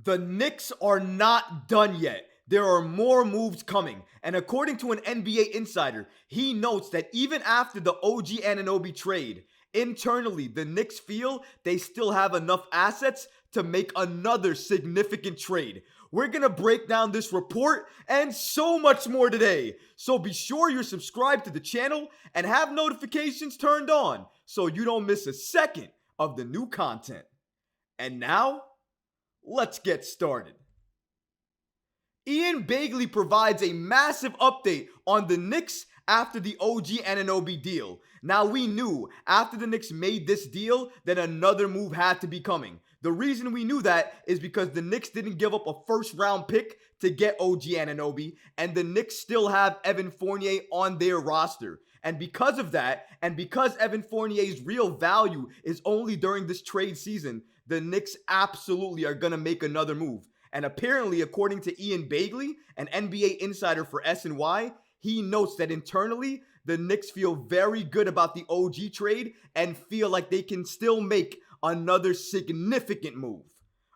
The Knicks are not done yet. There are more moves coming, and according to an NBA insider, he notes that even after the OG Anunoby trade, internally the Knicks feel they still have enough assets to make another significant trade. We're gonna break down this report and so much more today. So be sure you're subscribed to the channel and have notifications turned on so you don't miss a second of the new content. And now, let's get started. Ian Begley provides a massive update on the Knicks after the OG Anunoby deal. Now, we knew after the Knicks made this deal that another move had to be coming. The reason we knew that is because the Knicks didn't give up a first-round pick to get OG Anunoby, and the Knicks still have Evan Fournier on their roster. And because of that, and because Evan Fournier's real value is only during this trade season, the Knicks absolutely are going to make another move. And apparently, according to Ian Begley, an NBA insider for SNY, he notes that internally, the Knicks feel very good about the OG trade and feel like they can still make another significant move.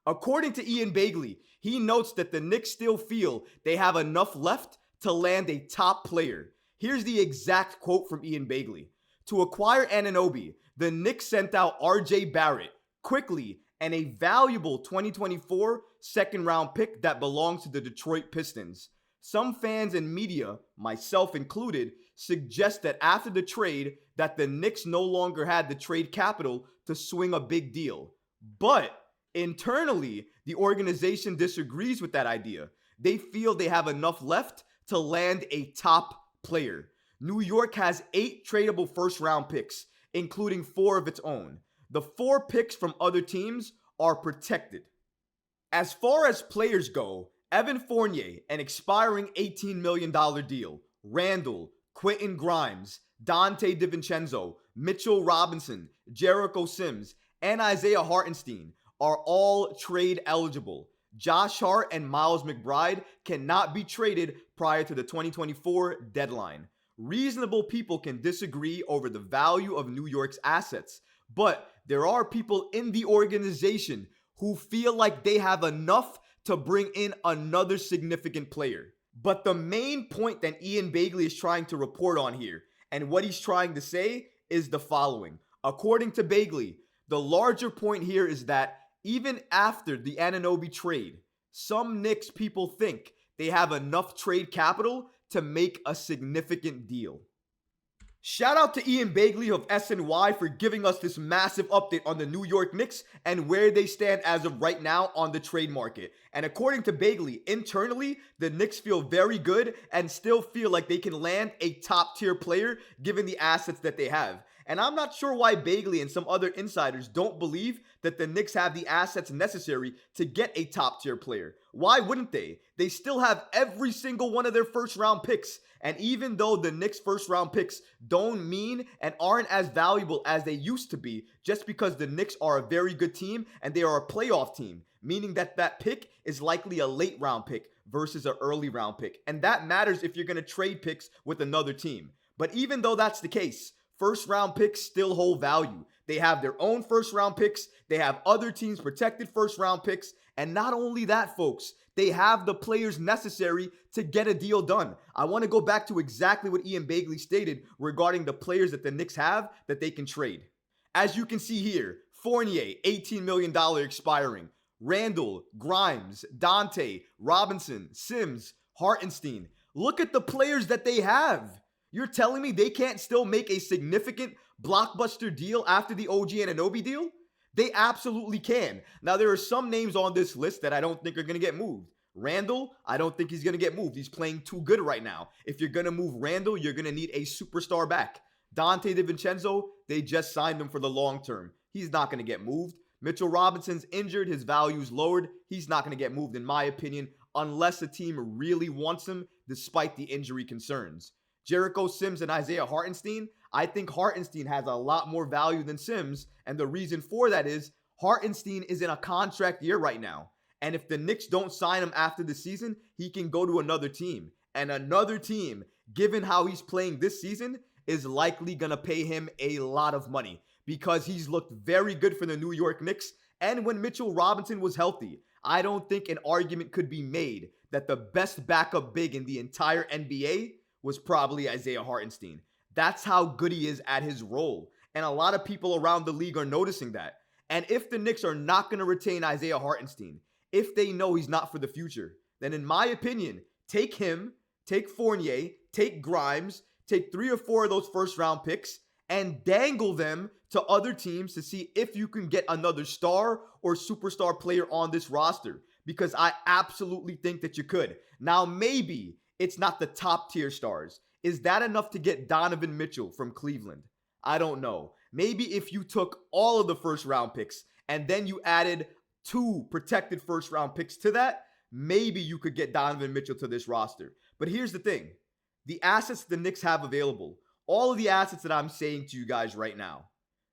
According to Ian Begley, he notes that the Knicks still feel they have enough left to land a top player. Here's the exact quote from Ian Begley. To acquire Anunoby, the Knicks sent out RJ Barrett quickly and a valuable 2024 second-round pick that belongs to the Detroit Pistons. Some fans and media, myself included, suggest that after the trade that the Knicks no longer had the trade capital to swing a big deal. But internally, the organization disagrees with that idea. They feel they have enough left to land a top player. New York has 8 tradable first-round picks, including 4 of its own. The 4 picks from other teams are protected. As far as players go, Evan Fournier, an expiring $18 million deal, Randall, Quentin Grimes, Donte DiVincenzo, Mitchell Robinson, Jericho Sims, and Isaiah Hartenstein are all trade eligible. Josh Hart and Miles McBride cannot be traded prior to the 2024 deadline. Reasonable people can disagree over the value of New York's assets, but there are people in the organization who feel like they have enough to bring in another significant player. But the main point that Ian Begley is trying to report on here, and what he's trying to say, is the following. According to Begley, the larger point here is that even after the Anunoby trade, some Knicks people think they have enough trade capital to make a significant deal. Shout out to Ian Begley of SNY for giving us this massive update on the New York Knicks and where they stand as of right now on the trade market. And according to Begley, internally, the Knicks feel very good and still feel like they can land a top tier player given the assets that they have. And I'm not sure why Begley and some other insiders don't believe that the Knicks have the assets necessary to get a top tier player. Why wouldn't they? They still have every single one of their first round picks. And even though the Knicks first round picks don't mean and aren't as valuable as they used to be, just because the Knicks are a very good team and they are a playoff team, meaning that that pick is likely a late round pick versus an early round pick. And that matters if you're going to trade picks with another team. But even though that's the case, first round picks still hold value. They have their own first round picks. They have other teams' protected first round picks. And not only that, folks, they have the players necessary to get a deal done. I want to go back to exactly what Ian Begley stated regarding the players that the Knicks have that they can trade. As you can see here, Fournier, $18 million expiring. Randall, Grimes, Donte, Robinson, Sims, Hartenstein. Look at the players that they have. You're telling me they can't still make a significant blockbuster deal after the OG Anunoby deal? They absolutely can. Now, there are some names on this list that I don't think are going to get moved. Randall, I don't think he's going to get moved. He's playing too good right now. If you're going to move Randall, you're going to need a superstar back. Donte DiVincenzo, they just signed him for the long term. He's not going to get moved. Mitchell Robinson's injured. His value's lowered. He's not going to get moved, in my opinion, unless a team really wants him despite the injury concerns. Jericho Sims and Isaiah Hartenstein, I think Hartenstein has a lot more value than Sims, and the reason for that is Hartenstein is in a contract year right now, and if the Knicks don't sign him after the season, he can go to another team, and another team, given how he's playing this season, is likely going to pay him a lot of money because he's looked very good for the New York Knicks, and when Mitchell Robinson was healthy, I don't think an argument could be made that the best backup big in the entire NBA was probably Isaiah Hartenstein. That's how good he is at his role. And a lot of people around the league are noticing that. And if the Knicks are not going to retain Isaiah Hartenstein, if they know he's not for the future, then in my opinion, take him, take Fournier, take Grimes, take 3 or 4 of those first round picks, and dangle them to other teams to see if you can get another star or superstar player on this roster. Because I absolutely think that you could. Now, maybe it's not the top tier stars. Is that enough to get Donovan Mitchell from Cleveland? I don't know. Maybe if you took all of the first round picks and then you added 2 protected first round picks to that, maybe you could get Donovan Mitchell to this roster. But here's the thing. The assets the Knicks have available, all of the assets that I'm saying to you guys right now,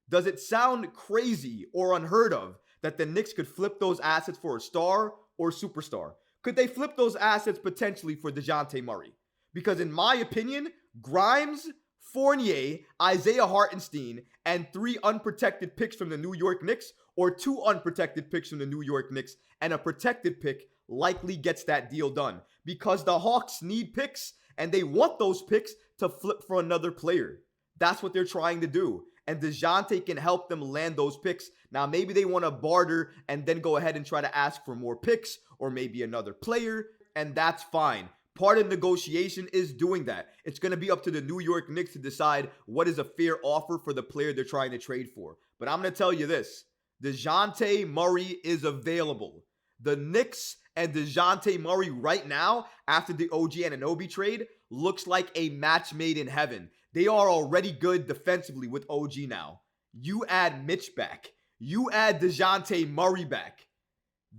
does it sound crazy or unheard of that the Knicks could flip those assets for a star or superstar? Could they flip those assets potentially for Dejounte Murray? Because in my opinion, Grimes, Fournier, Isaiah Hartenstein, and 3 unprotected picks from the New York Knicks, or 2 unprotected picks from the New York Knicks, and a protected pick likely gets that deal done. Because the Hawks need picks, and they want those picks to flip for another player. That's what they're trying to do. And Dejounte can help them land those picks. Now, maybe they want to barter and then go ahead and try to ask for more picks or maybe another player, and that's fine. Part of negotiation is doing that. It's going to be up to the New York Knicks to decide what is a fair offer for the player they're trying to trade for. But I'm going to tell you this. Dejounte Murray is available. The Knicks and Dejounte Murray right now, after the OG Anunoby trade, looks like a match made in heaven. They are already good defensively with OG now. You add Mitch back. You add Dejounte Murray back.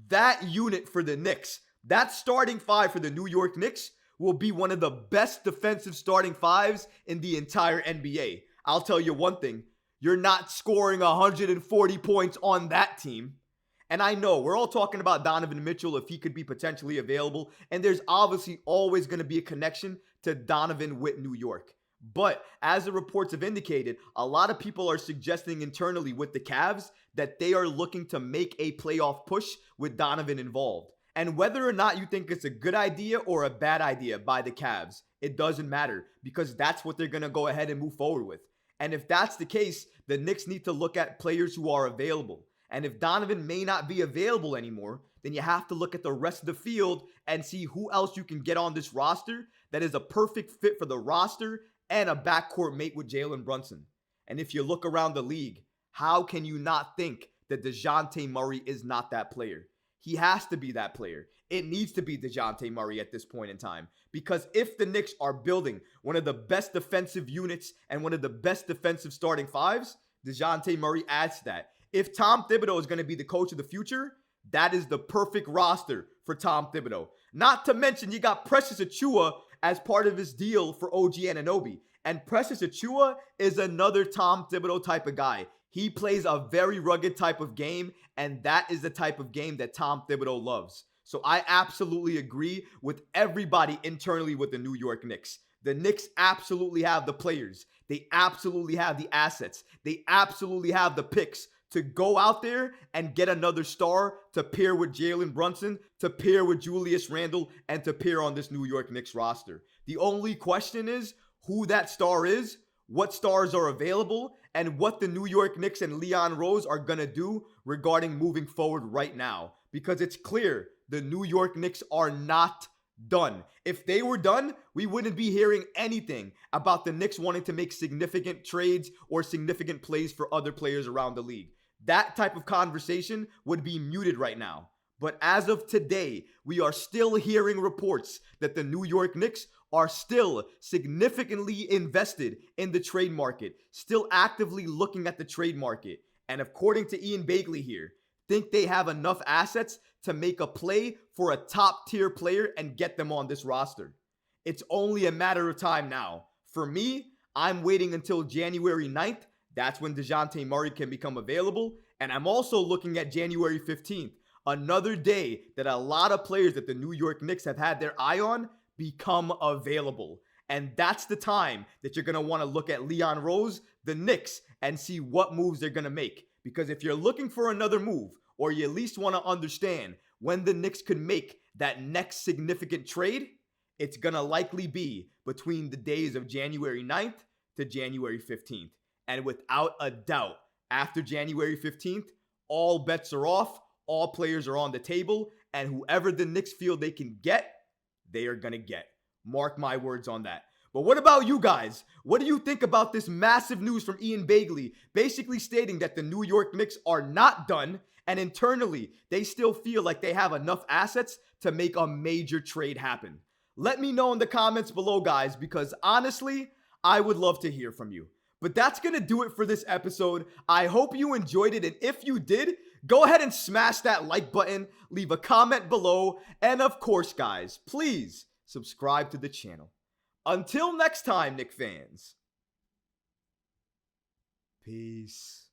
That unit for the Knicks, that starting 5 for the New York Knicks will be one of the best defensive starting 5s in the entire NBA. I'll tell you one thing. You're not scoring 140 points on that team. And I know we're all talking about Donovan Mitchell if he could be potentially available. And there's obviously always going to be a connection to Donovan with New York. But as the reports have indicated, a lot of people are suggesting internally with the Cavs that they are looking to make a playoff push with Donovan involved. And whether or not you think it's a good idea or a bad idea by the Cavs, it doesn't matter because that's what they're going to go ahead and move forward with. And if that's the case, the Knicks need to look at players who are available. And if Donovan may not be available anymore, then you have to look at the rest of the field and see who else you can get on this roster that is a perfect fit for the roster and a backcourt mate with Jalen Brunson. And if you look around the league, how can you not think that Dejounte Murray is not that player? He has to be that player. It needs to be Dejounte Murray at this point in time. Because if the Knicks are building one of the best defensive units and one of the best defensive starting 5s, Dejounte Murray adds to that. If Tom Thibodeau is going to be the coach of the future, that is the perfect roster for Tom Thibodeau. Not to mention you got Precious Achiuwa as part of his deal for OG Anunoby. And Precious Achiuwa is another Tom Thibodeau type of guy. He plays a very rugged type of game, and that is the type of game that Tom Thibodeau loves. So I absolutely agree with everybody internally with the New York Knicks. The Knicks absolutely have the players. They absolutely have the assets. They absolutely have the picks to go out there and get another star to pair with Jalen Brunson, to pair with Julius Randle, and to pair on this New York Knicks roster. The only question is who that star is, what stars are available, and what the New York Knicks and Leon Rose are going to do regarding moving forward right now. Because it's clear the New York Knicks are not done. If they were done, we wouldn't be hearing anything about the Knicks wanting to make significant trades or significant plays for other players around the league. That type of conversation would be muted right now. But as of today, we are still hearing reports that the New York Knicks are still significantly invested in the trade market, still actively looking at the trade market. And according to Ian Begley here, think they have enough assets to make a play for a top tier player and get them on this roster. It's only a matter of time now. For me, I'm waiting until January 9th. That's when Dejounte Murray can become available. And I'm also looking at January 15th, another day that a lot of players that the New York Knicks have had their eye on become available. And that's the time that you're going to want to look at Leon Rose, the Knicks, and see what moves they're going to make. Because if you're looking for another move, or you at least want to understand when the Knicks could make that next significant trade, it's going to likely be between the days of January 9th to January 15th. And without a doubt, after January 15th, all bets are off, all players are on the table, and whoever the Knicks feel they can get, they are going to get. Mark my words on that. But what about you guys? What do you think about this massive news from Ian Begley, basically stating that the New York Knicks are not done, and internally, they still feel like they have enough assets to make a major trade happen? Let me know in the comments below, guys, because honestly, I would love to hear from you. But that's going to do it for this episode. I hope you enjoyed it, and if you did, go ahead and smash that like button, leave a comment below, and of course, guys, please subscribe to the channel. Until next time, Knick fans. Peace.